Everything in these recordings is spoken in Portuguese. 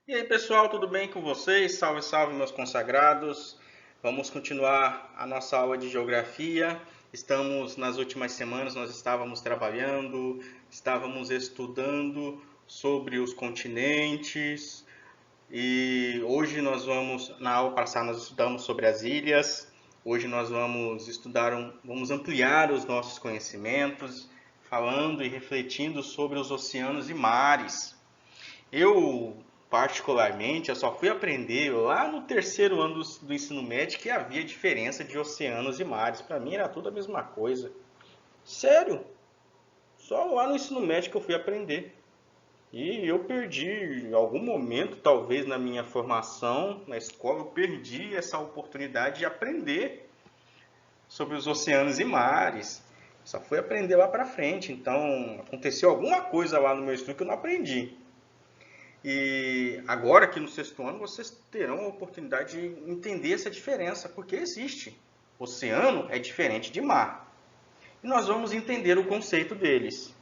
E aí pessoal, tudo bem com vocês? Salve, salve meus consagrados. Vamos continuar a nossa aula de geografia. Estamos nas últimas semanas, nós estávamos trabalhando, estávamos estudando sobre os continentes e hoje na aula passada nós estudamos sobre as ilhas. Hoje nós vamos vamos ampliar os nossos conhecimentos, falando e refletindo sobre os oceanos e mares. Eu, particularmente, eu só fui aprender lá no terceiro ano do ensino médio que havia diferença de oceanos e mares. Para mim era tudo a mesma coisa. Sério, só lá no ensino médio que eu fui aprender. E eu perdi, em algum momento, talvez na minha formação na escola, eu perdi essa oportunidade de aprender sobre os oceanos e mares. Só fui aprender lá para frente. Então, aconteceu alguma coisa lá no meu estudo que eu não aprendi. E agora, aqui no sexto ano, vocês terão a oportunidade de entender essa diferença, porque existe. Oceano é diferente de mar. E nós vamos entender o conceito deles.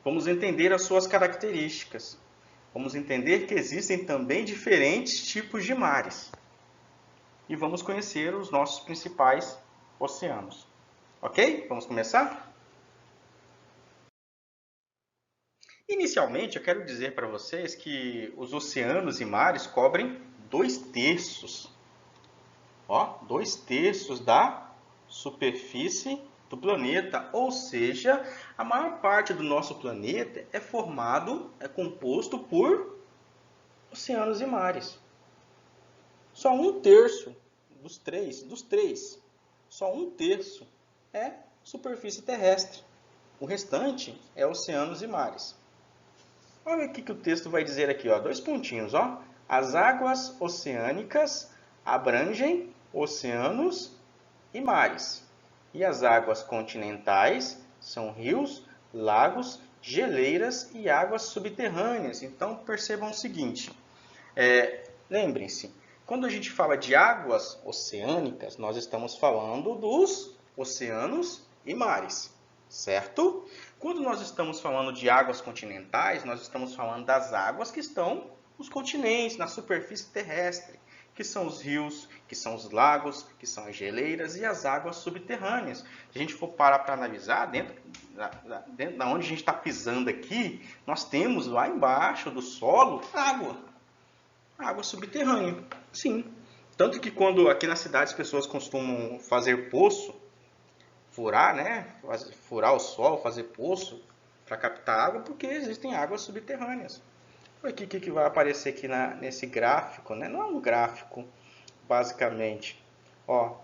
Vamos entender as suas características. Vamos entender que existem também diferentes tipos de mares. E vamos conhecer os nossos principais oceanos. Ok? Vamos começar? Inicialmente, eu quero dizer para vocês que os oceanos e mares cobrem 2/3. Ó, 2/3 da superfície do planeta, ou seja, a maior parte do nosso planeta é composto por oceanos e mares. Só 1/3 dos três, só 1/3 é superfície terrestre. O restante é oceanos e mares. Olha o que o texto vai dizer aqui, ó, dois pontinhos, ó. As águas oceânicas abrangem oceanos e mares. E as águas continentais são rios, lagos, geleiras e águas subterrâneas. Então percebam o seguinte: lembrem-se, quando a gente fala de águas oceânicas, nós estamos falando dos oceanos e mares, certo? Quando nós estamos falando de águas continentais, nós estamos falando das águas que estão nos continentes, na superfície terrestre, que são os rios, que são os lagos, que são as geleiras e as águas subterrâneas. Se a gente for parar para analisar, dentro da onde a gente está pisando aqui, nós temos lá embaixo do solo água. Água subterrânea, sim. Tanto que quando aqui na cidade as pessoas costumam fazer poço, furar, né? Furar o solo, fazer poço para captar água, porque existem águas subterrâneas. O que vai aparecer aqui nesse gráfico, né? Não é um gráfico, basicamente. Ó,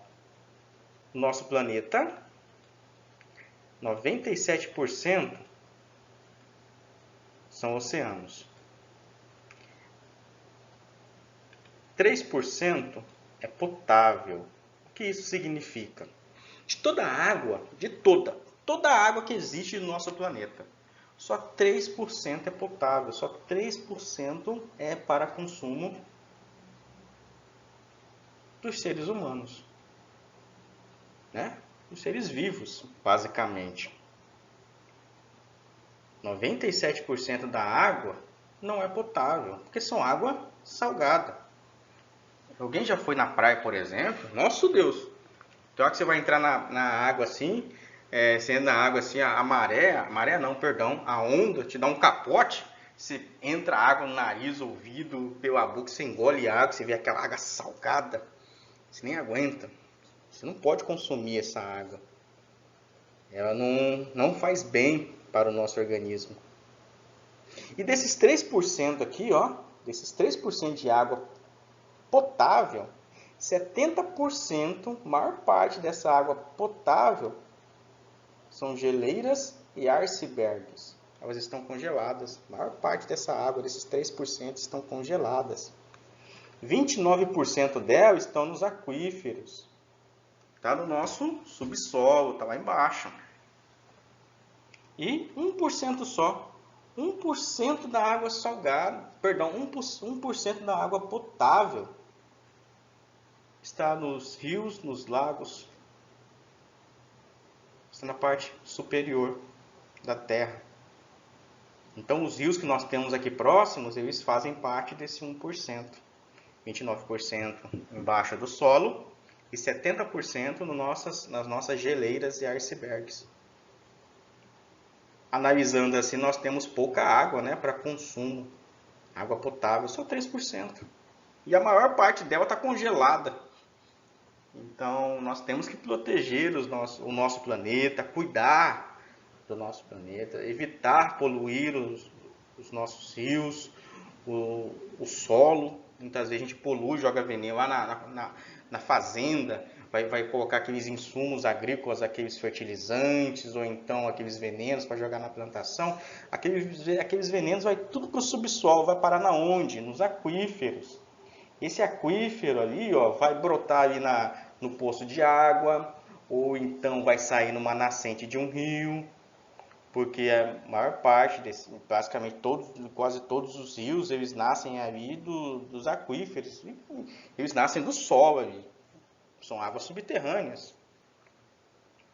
nosso planeta, 97% são oceanos. 3% é potável. O que isso significa? De toda a água, toda a água que existe no nosso planeta, só 3% é potável, só 3% é para consumo dos seres humanos, né? Dos seres vivos, basicamente. 97% da água não é potável, porque são água salgada. Alguém já foi na praia, por exemplo? Nosso Deus! Então, que você vai entrar na água assim, você entra na água assim, a maré não, perdão, a onda te dá um capote, você entra água no nariz, ouvido, pela boca, você engole água, você vê aquela água salgada, você nem aguenta. Você não pode consumir essa água. Ela não faz bem para o nosso organismo. E desses 3% aqui, ó, desses 3% de água potável, 70%, maior parte dessa água potável, são geleiras e icebergs. Elas estão congeladas. A maior parte dessa água, desses 3%, estão congeladas. 29% dela estão nos aquíferos. Está no nosso subsolo, está lá embaixo. E 1% só. 1% da água salgada, perdão, 1% da água potável está nos rios, nos lagos, está na parte superior da Terra. Então, os rios que nós temos aqui próximos, eles fazem parte desse 1%. 29% embaixo do solo e 70% nas nossas geleiras e icebergs. Analisando assim, nós temos pouca água, né, para consumo. Água potável, só 3%. E a maior parte dela está congelada. Então, nós temos que proteger o nosso planeta, cuidar do nosso planeta, evitar poluir os nossos rios, o solo. Muitas vezes a gente polui, joga veneno lá na fazenda, vai colocar aqueles insumos agrícolas, aqueles fertilizantes, ou então aqueles venenos para jogar na plantação. Aqueles venenos vai tudo para o subsolo, vai parar na onde? Nos aquíferos. Esse aquífero ali, ó, vai brotar ali no poço de água, ou então vai sair numa nascente de um rio, porque a maior parte, basicamente quase todos os rios, eles nascem ali dos aquíferos, eles nascem do solo ali, são águas subterrâneas.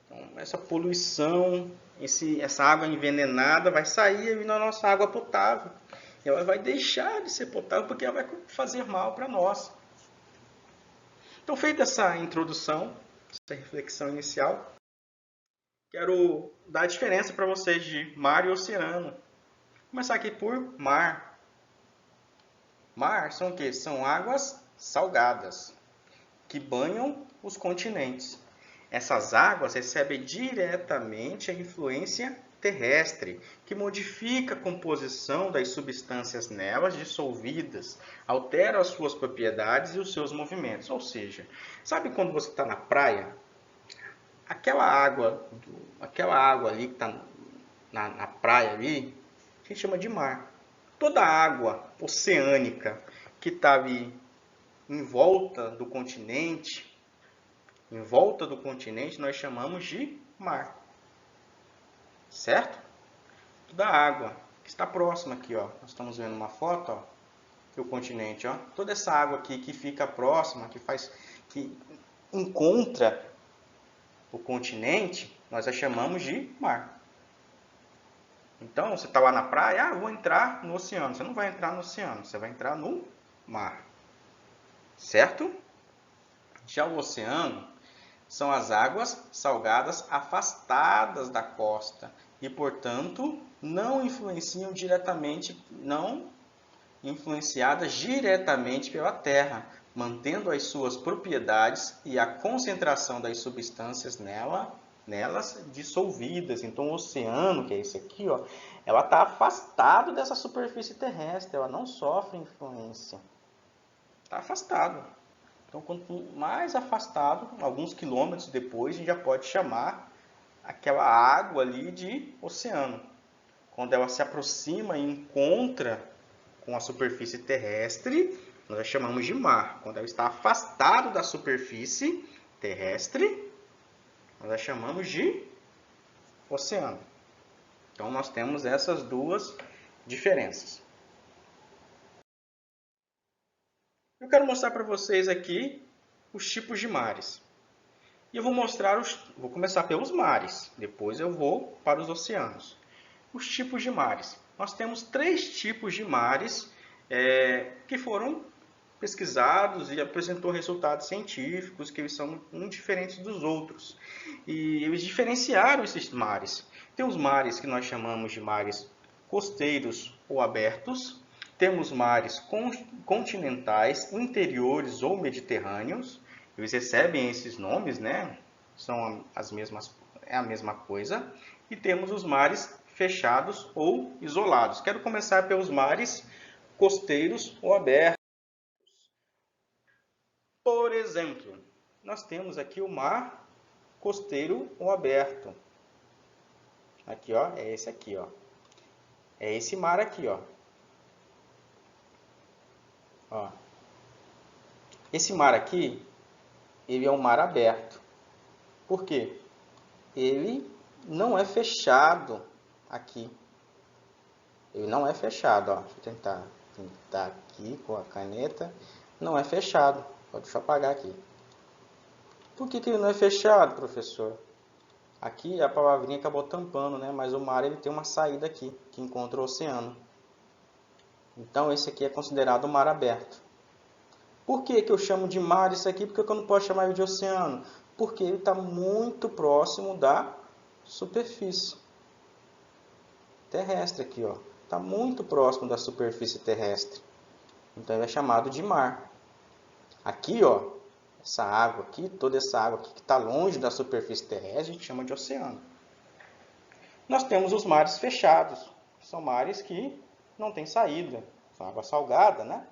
Então, essa poluição, essa água envenenada vai sair ali na nossa água potável. Ela vai deixar de ser potável porque ela vai fazer mal para nós. Então, feita essa introdução, essa reflexão inicial, quero dar a diferença para vocês de mar e oceano. Vou começar aqui por mar. Mar são o quê? São águas salgadas que banham os continentes. Essas águas recebem diretamente a influência terrestre, que modifica a composição das substâncias nelas dissolvidas, altera as suas propriedades e os seus movimentos. Ou seja, sabe quando você está na praia? Aquela água ali que está na praia ali, a gente chama de mar. Toda a água oceânica que está ali em volta do continente, nós chamamos de mar. Certo? Toda a água que está próxima aqui, ó. Nós estamos vendo uma foto, ó, do continente, ó. Toda essa água aqui que fica próxima, que encontra o continente, nós a chamamos de mar. Então, você está lá na praia, vou entrar no oceano. Você não vai entrar no oceano, você vai entrar no mar. Certo? Já o oceano são as águas salgadas afastadas da costa e, portanto, não influenciadas diretamente pela terra, mantendo as suas propriedades e a concentração das substâncias nelas dissolvidas. Então, o oceano, que é esse aqui, ó, ela está afastado dessa superfície terrestre, ela não sofre influência. Está afastado. Então, quanto mais afastado, alguns quilômetros depois, a gente já pode chamar aquela água ali de oceano. Quando ela se aproxima e encontra com a superfície terrestre, nós a chamamos de mar. Quando ela está afastado da superfície terrestre, nós a chamamos de oceano. Então, nós temos essas duas diferenças. Eu quero mostrar para vocês aqui os tipos de mares. E eu vou começar pelos mares, depois eu vou para os oceanos. Os tipos de mares. Nós temos 3 tipos de mares que foram pesquisados e apresentou resultados científicos que eles são diferentes dos outros. E eles diferenciaram esses mares. Tem os mares que nós chamamos de mares costeiros ou abertos. Temos mares continentais, interiores ou mediterrâneos. Eles recebem esses nomes, né? São a mesma coisa. E temos os mares fechados ou isolados. Quero começar pelos mares costeiros ou abertos. Por exemplo, nós temos aqui o mar costeiro ou aberto. Aqui, ó, é esse aqui, ó. É esse mar aqui, ó. Ó. Esse mar aqui, ele é um mar aberto. Por quê? Ele não é fechado aqui. Ele não é fechado, ó. Deixa eu tentar pintar aqui com a caneta. Não é fechado. Deixa eu apagar aqui. Por que ele não é fechado, professor? Aqui a palavrinha acabou tampando, né? Mas o mar ele tem uma saída aqui, que encontra o oceano. Então esse aqui é considerado mar aberto. Por que que eu chamo de mar isso aqui? Porque eu não posso chamar ele de oceano? Porque ele está muito próximo da superfície terrestre aqui, ó. Está muito próximo da superfície terrestre. Então ele é chamado de mar. Aqui, ó, essa água aqui, toda essa água aqui que está longe da superfície terrestre, a gente chama de oceano. Nós temos os mares fechados, que são mares que não têm saída. São água salgada, né?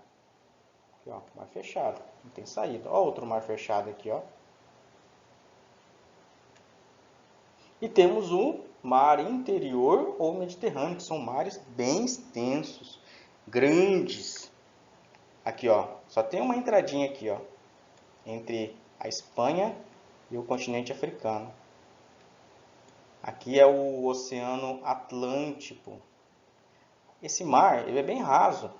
Aqui, ó, mar fechado, não tem saída. Ó, outro mar fechado aqui, ó. E temos o mar interior ou Mediterrâneo, que são mares bem extensos, grandes. Aqui, ó, só tem uma entradinha aqui, ó, entre a Espanha e o continente africano. Aqui é o Oceano Atlântico. Esse mar, ele é bem raso,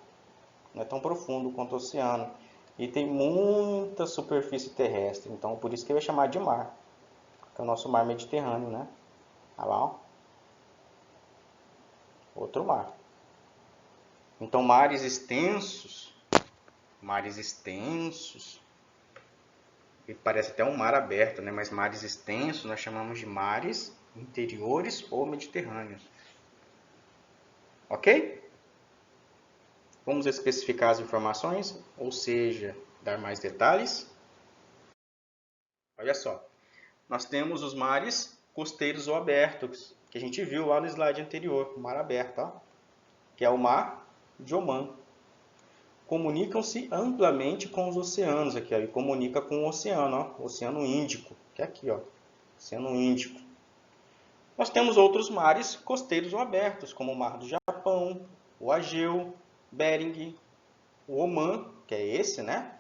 não é tão profundo quanto o oceano. E tem muita superfície terrestre, então por isso que ele é chamado de mar. Que é o nosso mar Mediterrâneo, né? Olha lá, ó. Outro mar. Então mares extensos, ele parece até um mar aberto, né? Mas mares extensos nós chamamos de mares interiores ou mediterrâneos. Ok? Vamos especificar as informações, ou seja, dar mais detalhes. Olha só, nós temos os mares costeiros ou abertos, que a gente viu lá no slide anterior, o mar aberto, ó, que é o mar de Omã. Comunicam-se amplamente com os oceanos, aqui, ó, e comunica com o oceano, ó, o Oceano Índico, que é aqui, ó, Oceano Índico. Nós temos outros mares costeiros ou abertos, como o Mar do Japão, o Egeu, Bering, o Omã, que é esse, né?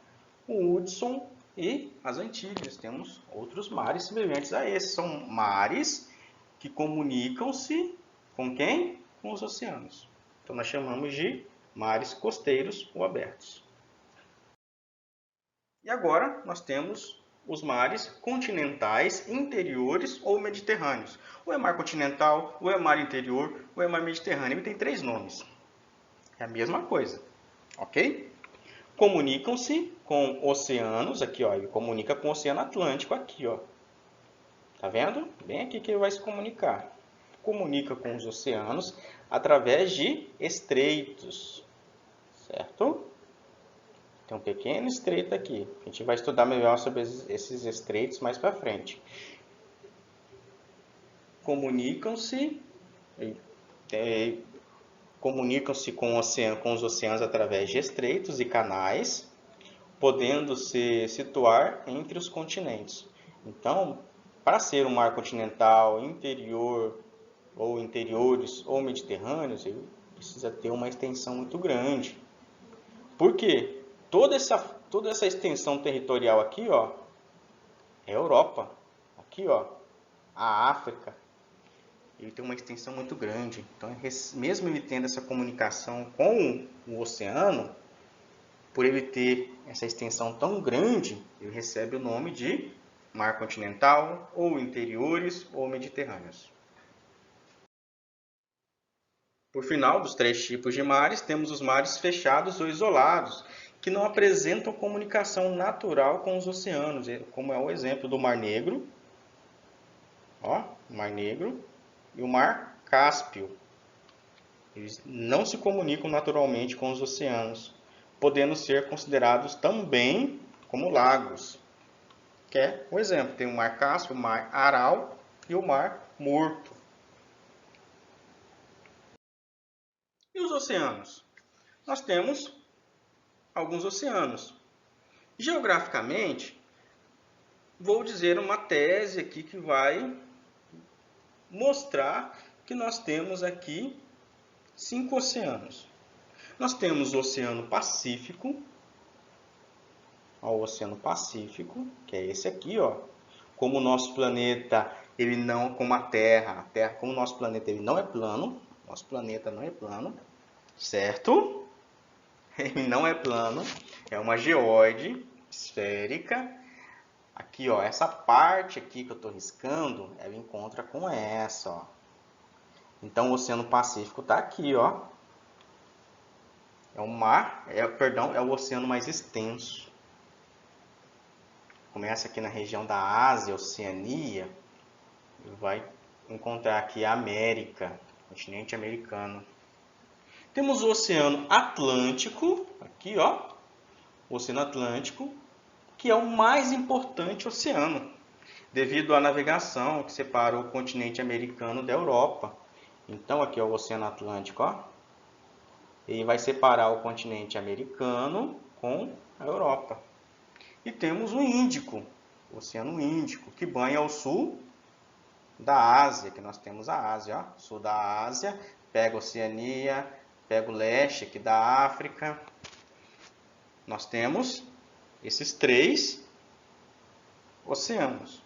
O Hudson e as Antilhas. Temos outros mares semelhantes a esses. São mares que comunicam-se com quem? Com os oceanos. Então nós chamamos de mares costeiros ou abertos. E agora nós temos os mares continentais, interiores ou mediterrâneos. Ou é mar continental, ou é mar interior, ou é mar mediterrâneo. Ele tem 3 nomes. É a mesma coisa, ok? Comunicam-se com oceanos, aqui ó, ele comunica com o Oceano Atlântico aqui, ó. Tá vendo? Bem aqui que ele vai se comunicar. Comunica com os oceanos através de estreitos, certo? Tem um pequeno estreito aqui. A gente vai estudar melhor sobre esses estreitos mais para frente. Comunicam-se com os oceanos através de estreitos e canais, podendo se situar entre os continentes. Então, para ser um mar continental, interior ou interiores ou mediterrâneos, ele precisa ter uma extensão muito grande. Por quê? Toda essa extensão territorial aqui, ó, é a Europa. Aqui, ó, a África. Ele tem uma extensão muito grande. Então, mesmo ele tendo essa comunicação com o oceano, por ele ter essa extensão tão grande, ele recebe o nome de mar continental, ou interiores, ou mediterrâneos. Por final, dos 3 tipos de mares, temos os mares fechados ou isolados, que não apresentam comunicação natural com os oceanos, como é o exemplo do Mar Negro, ó, Mar Negro, e o Mar Cáspio. Eles não se comunicam naturalmente com os oceanos, podendo ser considerados também como lagos. Que é um exemplo, tem o Mar Cáspio, o Mar Aral e o Mar Morto. E os oceanos? Nós temos alguns oceanos. Geograficamente, vou dizer uma tese aqui que vai mostrar que nós temos aqui 5 oceanos. Nós temos o Oceano Pacífico, ó, o Oceano Pacífico, que é esse aqui, ó. Como o nosso planeta, ele não, como a Terra, como o nosso planeta ele não é plano, nosso planeta não é plano, certo? Ele não é plano, é uma geóide esférica. Aqui, ó, essa parte aqui que eu estou riscando, ela encontra com essa, ó. Então, o Oceano Pacífico está aqui, ó. É o mar, perdão, é o oceano mais extenso. Começa aqui na região da Ásia, Oceania, e vai encontrar aqui a América, continente americano. Temos o Oceano Atlântico, aqui, ó. O Oceano Atlântico, que é o mais importante oceano, devido à navegação que separa o continente americano da Europa. Então, aqui é o Oceano Atlântico, ó. E vai separar o continente americano com a Europa. E temos o Índico, o Oceano Índico, que banha o sul da Ásia, que nós temos a Ásia, ó. Sul da Ásia, pega a Oceania, pega o leste aqui da África. Nós temos esses 3 oceanos.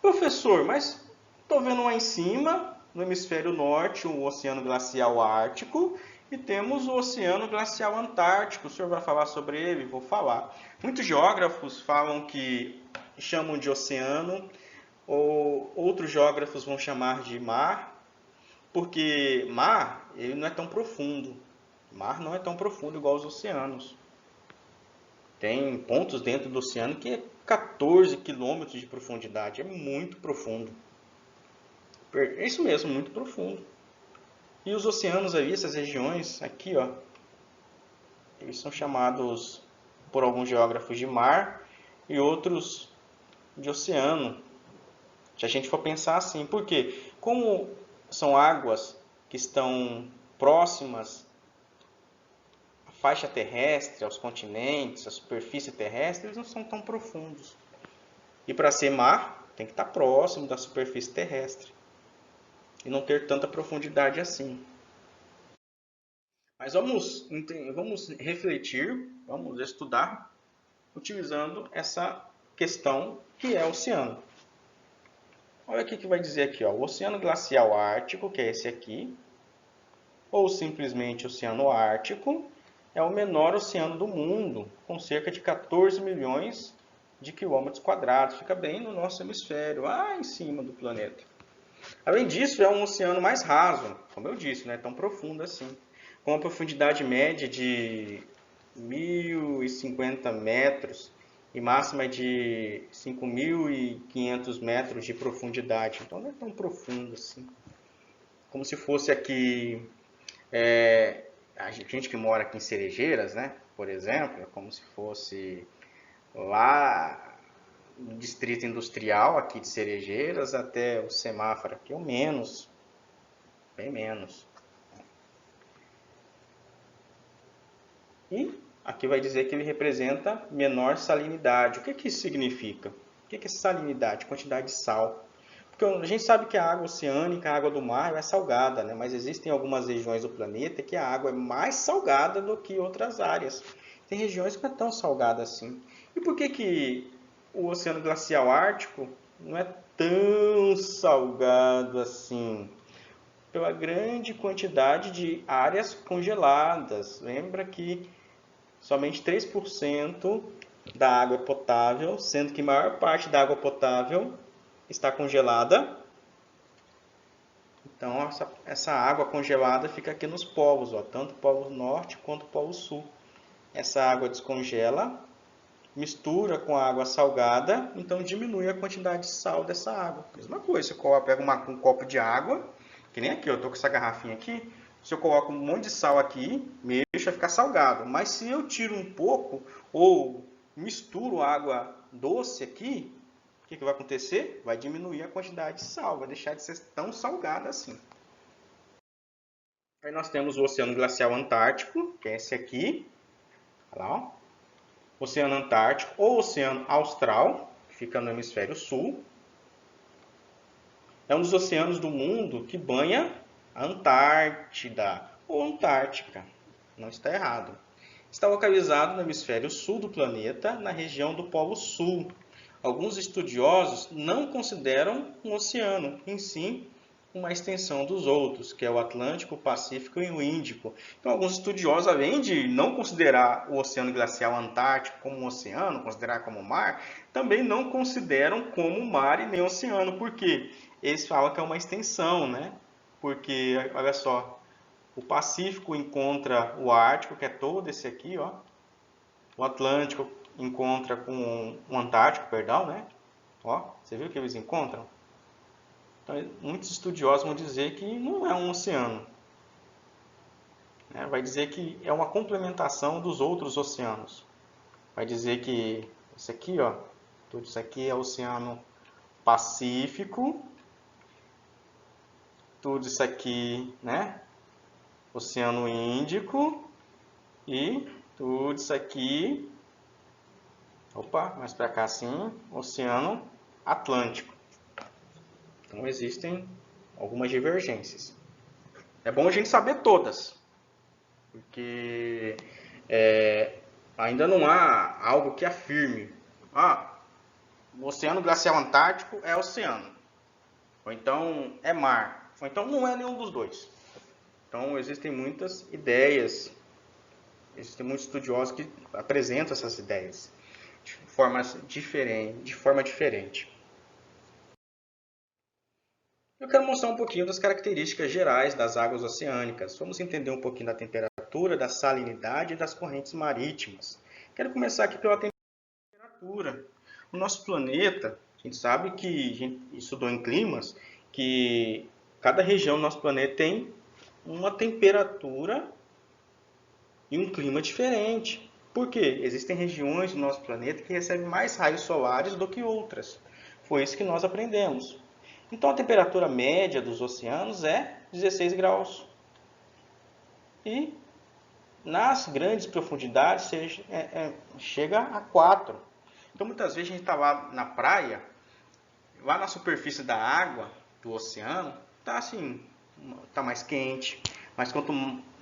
Professor, mas estou vendo lá em cima, no hemisfério norte, o Oceano Glacial Ártico e temos o Oceano Glacial Antártico. O senhor vai falar sobre ele? Vou falar. Muitos geógrafos falam que chamam de oceano, ou outros geógrafos vão chamar de mar, porque mar ele não é tão profundo. Mar não é tão profundo igual os oceanos. Tem pontos dentro do oceano que é 14 quilômetros de profundidade. É muito profundo. É isso mesmo, muito profundo. E os oceanos ali, essas regiões aqui, ó, eles são chamados por alguns geógrafos de mar e outros de oceano. Se a gente for pensar assim, por quê? Como são águas que estão próximas à faixa terrestre, aos continentes, à superfície terrestre, eles não são tão profundos. E para ser mar, tem que estar próximo da superfície terrestre e não ter tanta profundidade assim. Mas vamos refletir, vamos estudar, utilizando essa questão que é o oceano. Olha o que vai dizer aqui, ó, o Oceano Glacial Ártico, que é esse aqui, ou simplesmente Oceano Ártico, é o menor oceano do mundo, com cerca de 14 milhões de quilômetros quadrados. Fica bem no nosso hemisfério, lá em cima do planeta. Além disso, é um oceano mais raso, como eu disse, não é tão profundo assim, com uma profundidade média de 1.050 metros e máxima de 5.500 metros de profundidade. Então não é tão profundo assim. Como se fosse aqui, a gente que mora aqui em Cerejeiras, né? Por exemplo, é como se fosse lá no distrito industrial aqui de Cerejeiras até o semáforo aqui, ou menos, bem menos. E aqui vai dizer que ele representa menor salinidade. O que isso significa? O que é salinidade? Quantidade de sal. Porque a gente sabe que a água oceânica, a água do mar é salgada, né? Mas existem algumas regiões do planeta que a água é mais salgada do que outras áreas. Tem regiões que não é tão salgada assim. E por que o Oceano Glacial Ártico não é tão salgado assim? Pela grande quantidade de áreas congeladas. Lembra que somente 3% da água é potável, sendo que a maior parte da água potável está congelada. Então, essa água congelada fica aqui nos polos, ó, tanto o polo norte quanto o polo sul. Essa água descongela, mistura com a água salgada, então diminui a quantidade de sal dessa água. Mesma coisa, você pega um copo de água, que nem aqui, eu estou com essa garrafinha aqui, se eu coloco um monte de sal aqui, mexo, vai ficar salgado. Mas se eu tiro um pouco ou misturo água doce aqui, o que vai acontecer? Vai diminuir a quantidade de sal, vai deixar de ser tão salgada assim. Aí nós temos o Oceano Glacial Antártico, que é esse aqui. Olha lá, ó. Oceano Antártico ou Oceano Austral, que fica no hemisfério sul. É um dos oceanos do mundo que banha a Antártida ou Antártica. Não está errado. Está localizado no hemisfério sul do planeta, na região do Polo Sul. Alguns estudiosos não consideram um oceano, em sim uma extensão dos outros, que é o Atlântico, o Pacífico e o Índico. Então, alguns estudiosos, além de não considerar o Oceano Glacial Antártico como um oceano, considerar como mar, também não consideram como mar e nem oceano. Por quê? Eles falam que é uma extensão, né? Porque, olha só, o Pacífico encontra o Ártico, que é todo esse aqui, ó. O Atlântico encontra com o Antártico, perdão, né? Ó, você viu que eles encontram? Então, muitos estudiosos vão dizer que não é um oceano, né? Vai dizer que é uma complementação dos outros oceanos. Vai dizer que isso aqui, ó, tudo isso aqui é o Oceano Pacífico, tudo isso aqui, né? Oceano Índico e tudo isso aqui, opa, mais para cá assim, Oceano Atlântico. Então existem algumas divergências. É bom a gente saber todas, porque ainda não há algo que afirme, o Oceano Glacial Antártico é oceano, ou então é mar, ou então não é nenhum dos dois. Então existem muitas ideias, existem muitos estudiosos que apresentam essas ideias de forma diferente. Eu quero mostrar um pouquinho das características gerais das águas oceânicas. Vamos entender um pouquinho da temperatura, da salinidade e das correntes marítimas. Quero começar aqui pela temperatura. O nosso planeta, a gente sabe que a gente estudou em climas, que cada região do nosso planeta tem uma temperatura e um clima diferente. Por quê? Existem regiões do nosso planeta que recebem mais raios solares do que outras. Foi isso que nós aprendemos. Então a temperatura média dos oceanos é 16 graus. E nas grandes profundidades chega a 4. Então muitas vezes a gente está lá na praia, lá na superfície da água, do oceano, está assim, tá mais quente. Mas quanto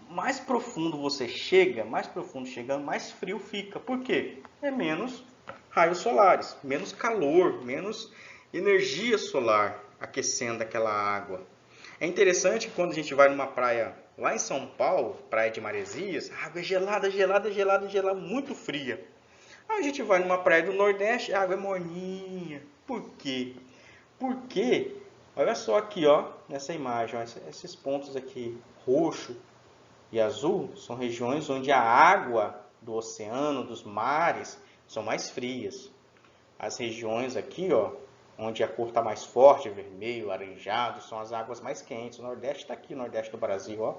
mais profundo você chega, mais frio fica. Por quê? É menos raios solares, menos calor, menos energia solar aquecendo aquela água. É interessante que quando a gente vai numa praia lá em São Paulo, praia de Maresias, a água é gelada, gelada, gelada, gelada, muito fria. Aí a gente vai numa praia do Nordeste, a água é morninha. Por quê? Porque, olha só aqui, ó, nessa imagem, ó, esses pontos aqui, roxo e azul, são regiões onde a água do oceano, dos mares, são mais frias. As regiões aqui, ó, onde a cor está mais forte, vermelho, laranjado, são as águas mais quentes. O Nordeste está aqui, o Nordeste do Brasil, ó.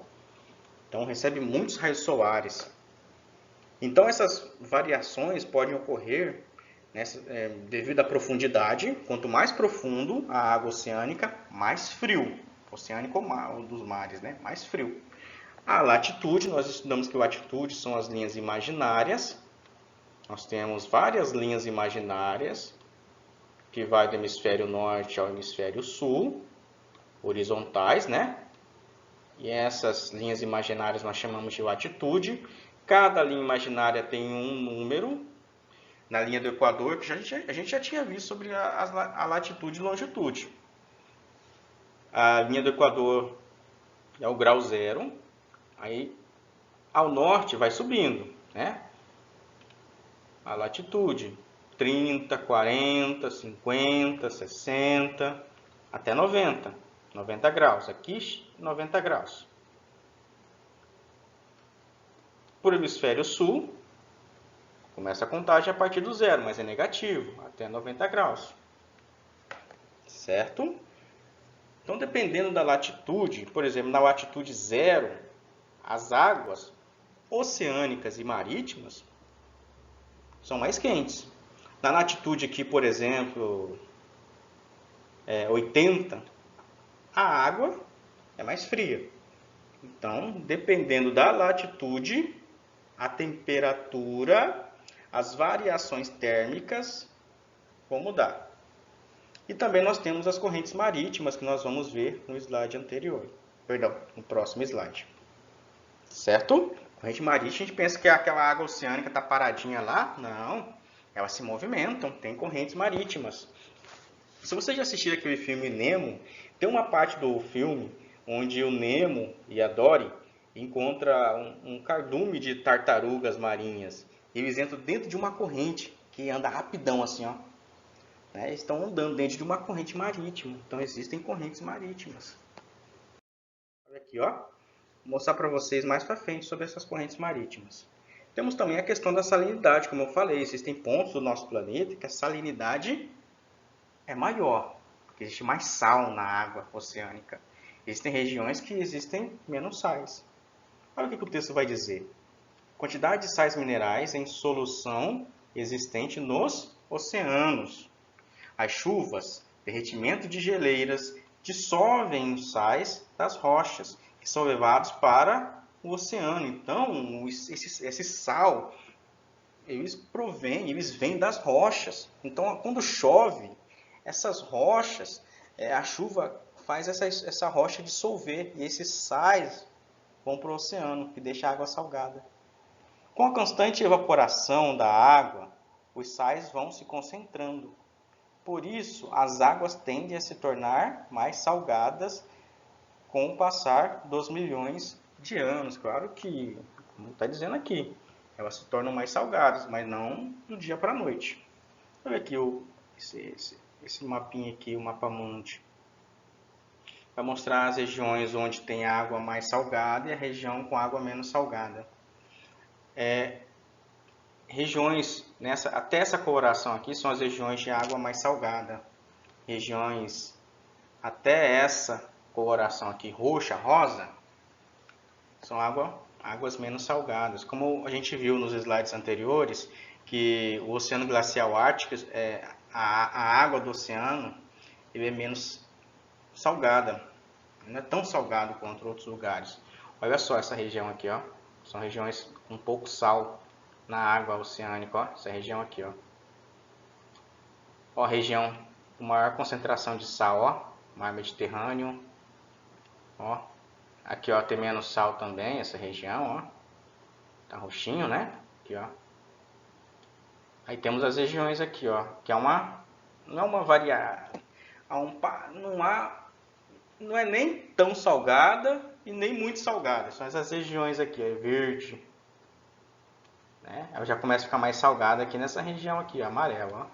Então recebe muitos raios solares. Então essas variações podem ocorrer devido à profundidade. Quanto mais profundo a água oceânica, mais frio. Oceânico ou dos mares, né? Mais frio. A latitude, nós estudamos que latitude são as linhas imaginárias. Nós temos várias linhas imaginárias que vai do hemisfério norte ao hemisfério sul, horizontais, né? E essas linhas imaginárias nós chamamos de latitude. Cada linha imaginária tem um número. Na linha do Equador, que a gente já tinha visto sobre a latitude e longitude. A linha do Equador é o grau zero. Aí, ao norte, vai subindo, né? A latitude, 30, 40, 50, 60, até 90. 90 graus. Aqui, 90 graus. Por hemisfério sul, começa a contagem a partir do zero, mas é negativo, até 90 graus. Certo? Então, dependendo da latitude, por exemplo, na latitude zero, as águas oceânicas e marítimas são mais quentes. Na latitude aqui, por exemplo, 80, a água é mais fria. Então, dependendo da latitude, a temperatura, as variações térmicas vão mudar. E também nós temos as correntes marítimas que nós vamos ver no slide anterior. Perdão, no próximo slide. Certo? Corrente marítima, a gente pensa que aquela água oceânica está paradinha lá. Não, elas se movimentam, tem correntes marítimas. Se você já assistiu aquele filme Nemo, Tem uma parte do filme onde o Nemo e a Dory encontram um cardume de tartarugas marinhas. Eles entram dentro de uma corrente que anda rapidão assim, ó. Né? Eles estão andando dentro de uma corrente marítima. Então existem correntes marítimas. Olha aqui, ó. Vou mostrar para vocês mais para frente sobre essas correntes marítimas. Temos também a questão da salinidade, como eu falei. Existem pontos do nosso planeta que a salinidade é maior, porque existe mais sal na água oceânica. Existem regiões que existem menos sais. Olha o que o texto vai dizer. Quantidade de sais minerais em solução existente nos oceanos. As chuvas, derretimento de geleiras, dissolvem os sais das rochas, que são levados para o oceano. Então, esse sal, eles vêm das rochas. Então, quando chove, essas rochas, a chuva faz essa rocha dissolver e esses sais vão para o oceano, que deixa a água salgada. Com a constante evaporação da água, os sais vão se concentrando. Por isso, as águas tendem a se tornar mais salgadas com o passar dos milhões de anos. Claro que, como está dizendo aqui, elas se tornam mais salgadas, mas não do dia para a noite. Olha aqui esse mapinha aqui, o mapa mundi. Vai mostrar as regiões onde tem água mais salgada e a região com água menos salgada. Regiões, até essa coloração aqui, são as regiões de água mais salgada. Regiões até essa coloração aqui, roxa, rosa, são águas menos salgadas. Como a gente viu nos slides anteriores, que o Oceano Glacial Ártico, a água do oceano, ele é menos salgada. Não é tão salgado quanto outros lugares. Olha só essa região aqui, ó. São regiões com pouco sal na água oceânica, ó. Essa região aqui, ó. Ó, a região com maior concentração de sal, ó. Mar Mediterrâneo. Ó. Aqui, ó, tem menos sal também, essa região, ó. Tá roxinho, né? Aqui, ó. Aí temos as regiões aqui, ó, que não é uma variável, não é nem tão salgada e nem muito salgada. São essas regiões aqui, é verde. Né? Ela já começa a ficar mais salgada aqui nessa região aqui, amarela. Ó.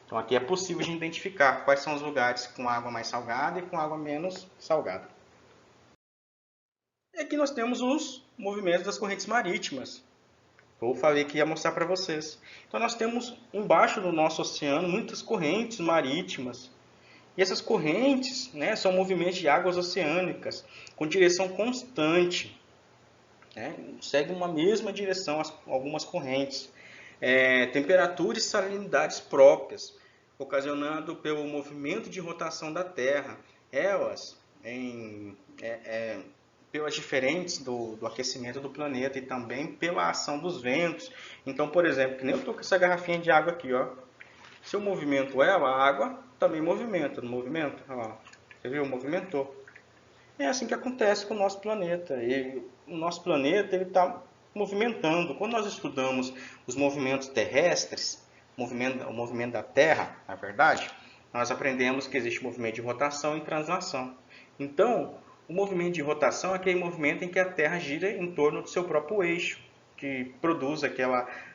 Então aqui é possível de identificar quais são os lugares com água mais salgada e com água menos salgada. E aqui nós temos os movimentos das correntes marítimas. Eu falei que ia mostrar para vocês. Então nós temos embaixo do nosso oceano muitas correntes marítimas. E essas correntes, né, são movimentos de águas oceânicas com direção constante. Né? Seguem uma mesma direção algumas correntes. Temperatura e salinidades próprias, ocasionado pelo movimento de rotação da Terra. Elas, pelas diferentes do aquecimento do planeta e também pela ação dos ventos. Então, por exemplo, que nem eu estou com essa garrafinha de água aqui, ó. Se eu movimento ela, a água também movimenta, não movimenta? Olha lá. Você viu? Movimentou. É assim que acontece com o nosso planeta. O nosso planeta está movimentando. Quando nós estudamos os movimentos terrestres, o movimento da Terra, na verdade, nós aprendemos que existe movimento de rotação e translação. Então, o movimento de rotação é aquele movimento em que a Terra gira em torno do seu próprio eixo, que produz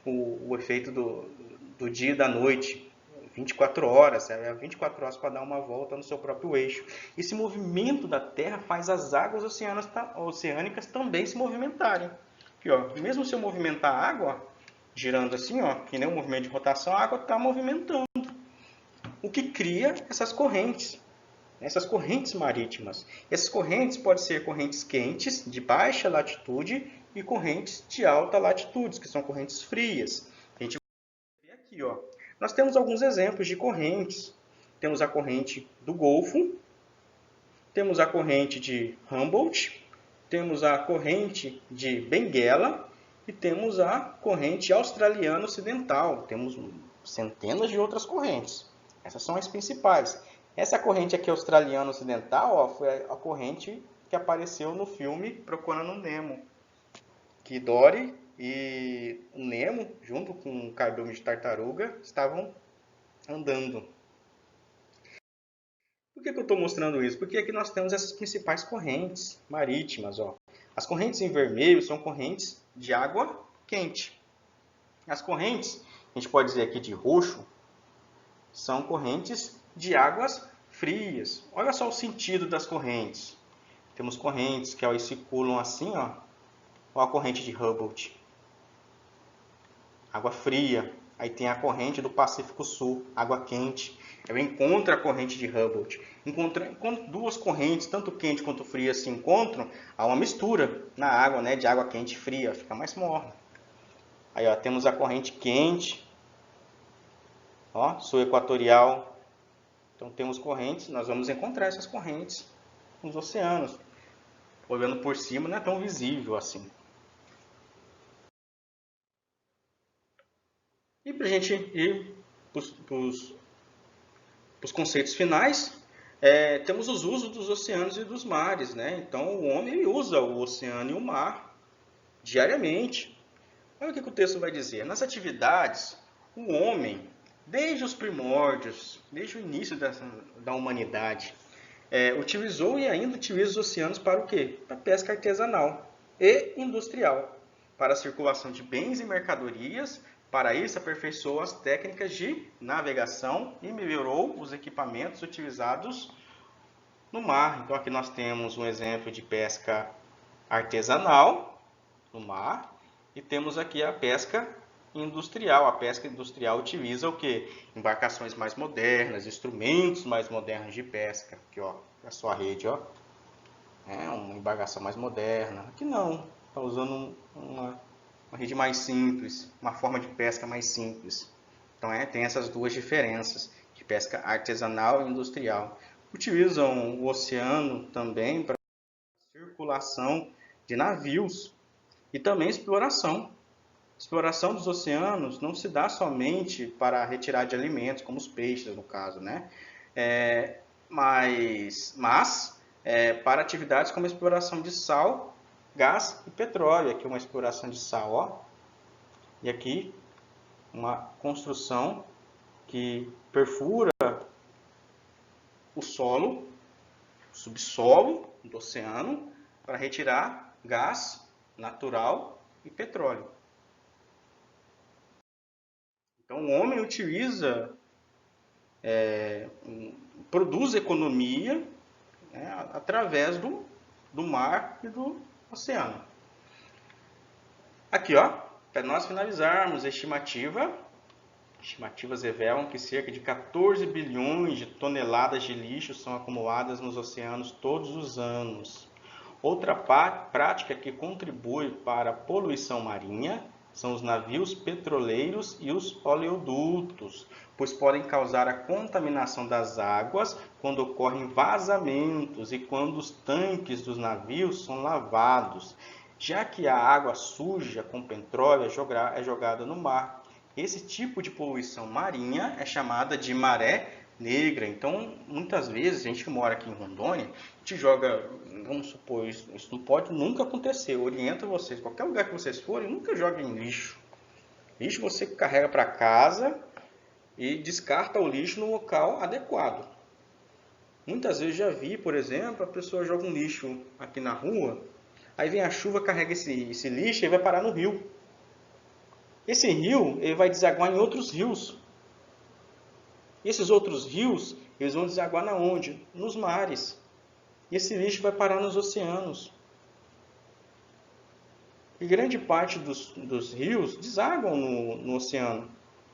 o efeito do dia e da noite. 24 horas, 24 horas para dar uma volta no seu próprio eixo. Esse movimento da Terra faz as águas oceânicas também se movimentarem. Aqui, ó, mesmo se eu movimentar a água, girando assim, ó, que nem um movimento de rotação, a água está movimentando. O que cria essas correntes marítimas. Essas correntes podem ser correntes quentes, de baixa latitude, e correntes de alta latitude, que são correntes frias. A gente vai ver aqui, ó. Nós temos alguns exemplos de correntes. Temos a corrente do Golfo, temos a corrente de Humboldt, temos a corrente de Benguela e temos a corrente australiana ocidental. Temos centenas de outras correntes. Essas são as principais. Essa corrente aqui australiana ocidental, ó, foi a corrente que apareceu no filme Procurando Nemo, que Dory e o Nemo, junto com um cardume de tartaruga, estavam andando. Por que eu estou mostrando isso? Porque aqui nós temos essas principais correntes marítimas. Ó. As correntes em vermelho são correntes de água quente. As correntes, a gente pode dizer aqui de roxo, são correntes de águas frias. Olha só o sentido das correntes. Temos correntes que circulam assim, ó. Olha a corrente de Humboldt. Água fria. Aí tem a corrente do Pacífico Sul, água quente. Ela encontra a corrente de Humboldt. Quando duas correntes, tanto quente quanto fria, se encontram, há uma mistura na água, né, de água quente e fria. Fica mais morna. Aí ó, temos a corrente quente, ó, sul equatorial. Então temos correntes, nós vamos encontrar essas correntes nos oceanos. Olhando por cima não é tão visível assim. E para a gente ir para os conceitos finais, temos os usos dos oceanos e dos mares, né? Então o homem usa o oceano e o mar diariamente. Olha o que o texto vai dizer. Nas atividades, o homem, desde os primórdios, desde o início da humanidade, utilizou e ainda utiliza os oceanos para o quê? Para pesca artesanal e industrial, para a circulação de bens e mercadorias. Para isso, aperfeiçoou as técnicas de navegação e melhorou os equipamentos utilizados no mar. Então, aqui nós temos um exemplo de pesca artesanal no mar e temos aqui a pesca industrial. A pesca industrial utiliza o quê? Embarcações mais modernas, instrumentos mais modernos de pesca. Aqui, ó, a sua rede, ó, é uma embarcação mais moderna. Aqui não, está usando uma rede mais simples, uma forma de pesca mais simples. Então, tem essas duas diferenças de pesca artesanal e industrial. Utilizam o oceano também para circulação de navios e também exploração. Exploração dos oceanos não se dá somente para retirar de alimentos, como os peixes, no caso, né? Mas para atividades como a exploração de sal, gás e petróleo. Aqui uma exploração de sal, ó. E aqui uma construção que perfura o solo, o subsolo do oceano, para retirar gás natural e petróleo. Então, o homem utiliza, produz economia, né, através do mar e do oceano. Aqui, ó, para nós finalizarmos, a estimativas revelam que cerca de 14 bilhões de toneladas de lixo são acumuladas nos oceanos todos os anos. Outra prática que contribui para a poluição marinha são os navios petroleiros e os oleodutos, pois podem causar a contaminação das águas quando ocorrem vazamentos e quando os tanques dos navios são lavados, já que a água suja com petróleo é jogada no mar. Esse tipo de poluição marinha é chamada de maré negra. Então, muitas vezes, a gente que mora aqui em Rondônia, a gente joga, vamos supor, isso não pode nunca acontecer. Eu oriento vocês, qualquer lugar que vocês forem, nunca joguem lixo. Lixo você carrega para casa e descarta o lixo no local adequado. Muitas vezes já vi, por exemplo, a pessoa joga um lixo aqui na rua, aí vem a chuva, carrega esse lixo e vai parar no rio. Esse rio ele vai desaguar em outros rios. E esses outros rios eles vão desaguar na onde? Nos mares. E esse lixo vai parar nos oceanos. E grande parte dos rios desaguam no oceano.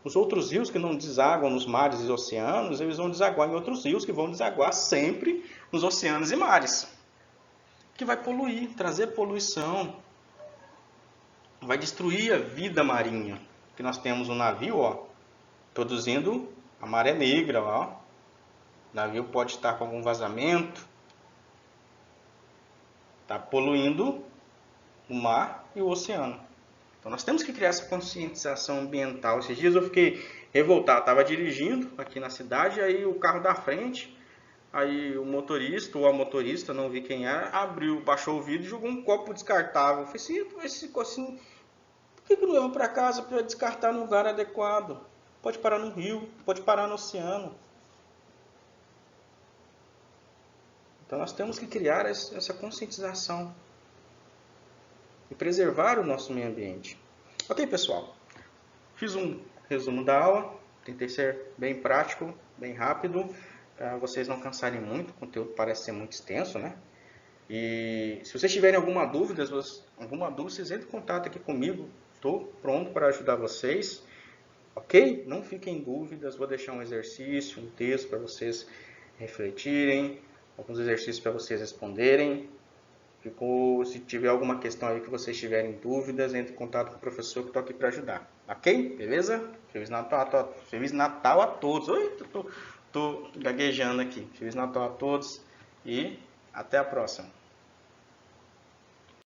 Os outros rios que não desaguam nos mares e oceanos, eles vão desaguar em outros rios que vão desaguar sempre nos oceanos e mares. Que vai poluir, trazer poluição. Vai destruir a vida marinha. Porque nós temos um navio, ó, produzindo a maré negra, ó. O navio pode estar com algum vazamento. Está poluindo o mar e o oceano. Então nós temos que criar essa conscientização ambiental. Esses dias eu fiquei revoltado. Estava dirigindo aqui na cidade, aí o carro da frente, aí o motorista ou a motorista, não vi quem era, abriu, baixou o vidro e jogou um copo descartável. Eu falei assim, por que não leva para casa para descartar no lugar adequado? Pode parar no rio, pode parar no oceano. Então nós temos que criar essa conscientização e preservar o nosso meio ambiente. Ok, pessoal? Fiz um resumo da aula, tentei ser bem prático, bem rápido, para vocês não cansarem muito, o conteúdo parece ser muito extenso, né? E se vocês tiverem alguma dúvida, vocês entrem em contato aqui comigo, estou pronto para ajudar vocês, ok? Não fiquem em dúvidas, vou deixar um exercício, um texto para vocês refletirem, alguns exercícios para vocês responderem. Se tiver alguma questão aí que vocês tiverem dúvidas, entre em contato com o professor que estou aqui para ajudar. Ok? Beleza? Feliz Natal a todos. Oi, tô gaguejando aqui. Feliz Natal a todos e até a próxima.